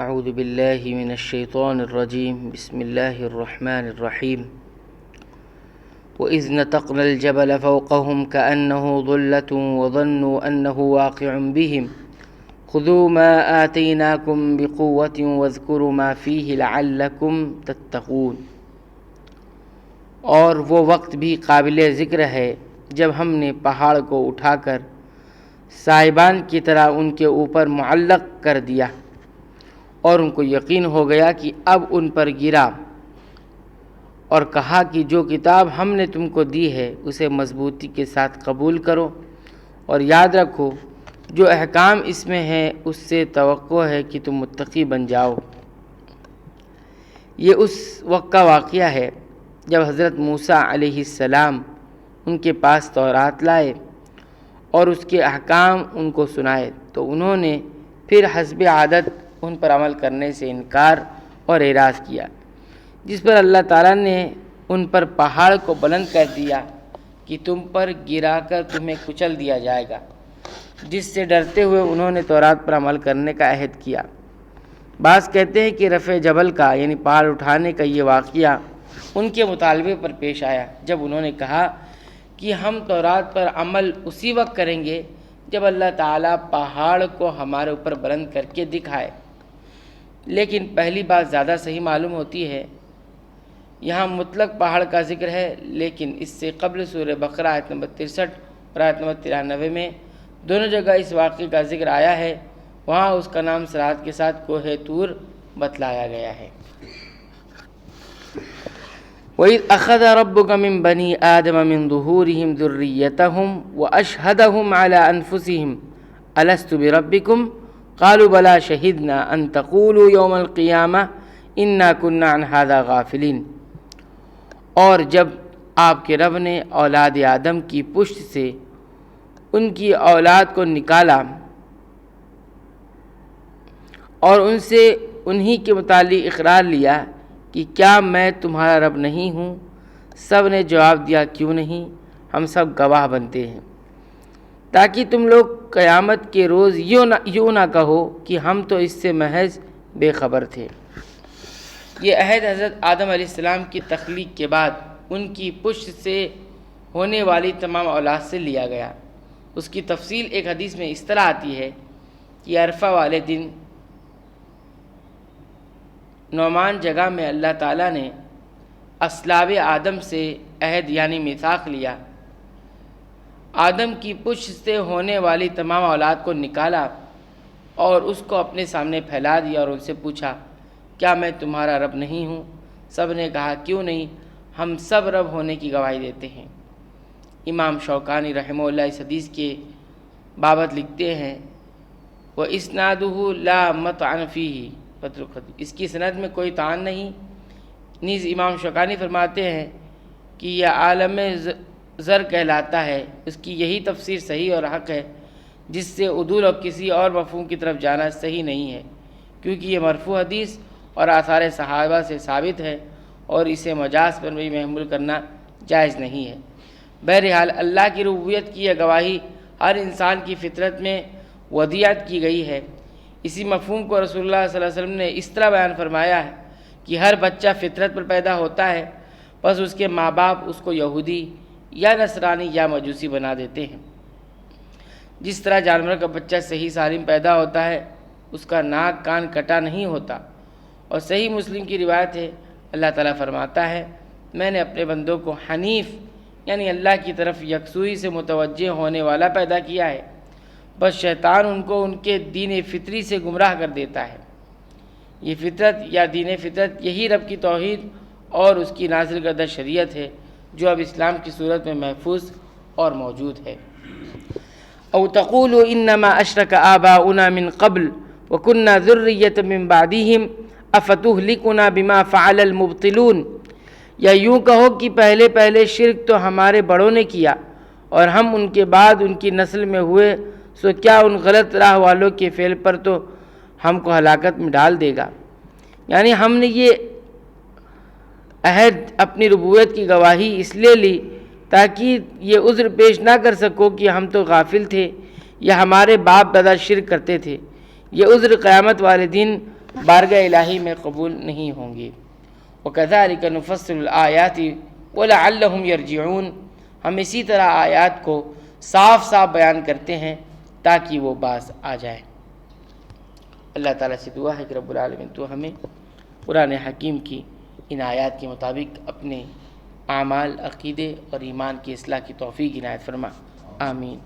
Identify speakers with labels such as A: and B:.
A: اعوذ باللہ من الشیطان الرجیم بسم اللہ الرحمن الرحیم وَإِذْ نَتَقْنَا الْجَبَلَ فَوْقَهُمْ كَأَنَّهُ ظُلَّةٌ وَظَنُّوا أَنَّهُ واقع بِهِمْ خُذُوا مَا آتَيْنَاكُمْ بِقُوَّةٍ وَاذْكُرُوا مَا فِيهِ لَعَلَّكُمْ تَتَّقُونَ۔ اور وہ وقت بھی قابل ذکر ہے جب ہم نے پہاڑ کو اٹھا کر صاحبان کی طرح ان کے اوپر معلق کر دیا اور ان کو یقین ہو گیا کہ اب ان پر گرا، اور کہا کہ جو کتاب ہم نے تم کو دی ہے اسے مضبوطی کے ساتھ قبول کرو اور یاد رکھو جو احکام اس میں ہیں اس سے توقع ہے کہ تم متقی بن جاؤ۔ یہ اس وقت کا واقعہ ہے جب حضرت موسیٰ علیہ السلام ان کے پاس تورات لائے اور اس کے احکام ان کو سنائے تو انہوں نے پھر حسب عادت ان پر عمل کرنے سے انکار اور اعراض کیا، جس پر اللہ تعالیٰ نے ان پر پہاڑ کو بلند کر دیا کہ تم پر گرا کر تمہیں کچل دیا جائے گا، جس سے ڈرتے ہوئے انہوں نے تورات پر عمل کرنے کا عہد کیا۔ بعض کہتے ہیں کہ رفع جبل کا یعنی پہاڑ اٹھانے کا یہ واقعہ ان کے مطالبے پر پیش آیا جب انہوں نے کہا کہ ہم تورات پر عمل اسی وقت کریں گے جب اللہ تعالیٰ پہاڑ کو ہمارے اوپر بلند کر کے دکھائے۔ لیکن پہلی بات زیادہ صحیح معلوم ہوتی ہے۔ یہاں مطلق پہاڑ کا ذکر ہے، لیکن اس سے قبل سورہ بقرہ آیت نمبر 63 اور آیت نمبر 93 میں دونوں جگہ اس واقعے کا ذکر آیا ہے، وہاں اس کا نام صراط کے ساتھ کوہ طور بتلایا گیا ہے۔ وَإِذْ أَخَذَ رَبُّكَ مِنْ بَنِي آدَمَ مِنْ ظُهُورِهِمْ ذُرِّيَّتَهُمْ وَأَشْهَدَهُمْ عَلَىٰ أَنفُسِهِمْ أَلَسْتُ بِرَبِّكُمْ قَالُوا بَلَىٰ شَهِدْنَا أَن تَقُولُوا يَوْمَ الْقِيَامَةِ إِنَّا كُنَّا عَنْ هَٰذَا غَافِلِينَ۔ اور جب آپ کے رب نے اولاد آدم کی پشت سے ان کی اولاد کو نکالا اور ان سے انہی کے متعلق اقرار لیا کہ کیا میں تمہارا رب نہیں ہوں، سب نے جواب دیا کیوں نہیں، ہم سب گواہ بنتے ہیں، تاکہ تم لوگ قیامت کے روز یوں نہ کہو کہ ہم تو اس سے محض بے خبر تھے۔ یہ عہد حضرت آدم علیہ السلام کی تخلیق کے بعد ان کی پشت سے ہونے والی تمام اولاد سے لیا گیا۔ اس کی تفصیل ایک حدیث میں اس طرح آتی ہے کہ عرفہ والے دن نعمان جگہ میں اللہ تعالیٰ نے اصلاب آدم سے عہد یعنی میثاق لیا، آدم کی پشت سے ہونے والی تمام اولاد کو نکالا اور اس کو اپنے سامنے پھیلا دیا اور ان سے پوچھا کیا میں تمہارا رب نہیں ہوں، سب نے کہا کیوں نہیں، ہم سب رب ہونے کی گواہی دیتے ہیں۔ امام شوکانی رحمہ اللہ اس حدیث کے بابت لکھتے ہیں وَإِسْنَادُهُ لَا مَطْعَنَ فِيهِ، اس کی سند میں کوئی طعن نہیں۔ نیز امام شوکانی فرماتے ہیں کہ یہ عالم زر کہلاتا ہے، اس کی یہی تفسیر صحیح اور حق ہے، جس سے عدول اور کسی اور مفہوم کی طرف جانا صحیح نہیں ہے، کیونکہ یہ مرفوع حدیث اور آثار صحابہ سے ثابت ہے اور اسے مجاز پر بھی محمول کرنا جائز نہیں ہے۔ بہرحال اللہ کی ربوبیت کی یہ گواہی ہر انسان کی فطرت میں ودیعت کی گئی ہے۔ اسی مفہوم کو رسول اللہ صلی اللہ علیہ وسلم نے اس طرح بیان فرمایا ہے کہ ہر بچہ فطرت پر پیدا ہوتا ہے، بس اس کے ماں باپ اس کو یہودی یا نصرانی یا مجوسی بنا دیتے ہیں۔ جس طرح جانور کا بچہ صحیح سالم پیدا ہوتا ہے، اس کا ناک کان کٹا نہیں ہوتا، اور صحیح مسلم کی روایت ہے اللہ تعالیٰ فرماتا ہے میں نے اپنے بندوں کو حنیف یعنی اللہ کی طرف یکسوئی سے متوجہ ہونے والا پیدا کیا ہے، بس شیطان ان کو ان کے دین فطری سے گمراہ کر دیتا ہے۔ یہ فطرت یا دین فطرت یہی رب کی توحید اور اس کی نازل کردہ شریعت ہے جو اب اسلام کی صورت میں محفوظ اور موجود ہے۔ او تقولوا انما اشرک آباؤنا من قبل وكنا ذریۃ من بعدهم افتہلکنا بما فعل المبطلون، یا یوں کہو کہ پہلے شرک تو ہمارے بڑوں نے کیا اور ہم ان کے بعد ان کی نسل میں ہوئے، سو کیا ان غلط راہ والوں کے فعل پر تو ہم کو ہلاکت میں ڈال دے گا۔ یعنی ہم نے یہ عہد اپنی ربوبیت کی گواہی اس لیے لی تاکہ یہ عذر پیش نہ کر سکو کہ ہم تو غافل تھے یا ہمارے باپ دادا شرک کرتے تھے۔ یہ عذر قیامت والے دن بارگاہ الہی میں قبول نہیں ہوں گے۔ وَكَذَلِكَ نُفَصِّلُ الْآيَاتِ وَلَعَلَّهُمْ يَرْجِعُونَ، ہم اسی طرح آیات کو صاف صاف بیان کرتے ہیں تاکہ وہ باز آ جائے۔ اللہ تعالیٰ سے دعا ہے کہ رب العالمین تو ہمیں قرآن حکیم کی ان آیات کے مطابق اپنے اعمال، عقیدے اور ایمان کی اصلاح کی توفیق عنایت فرما، آمین۔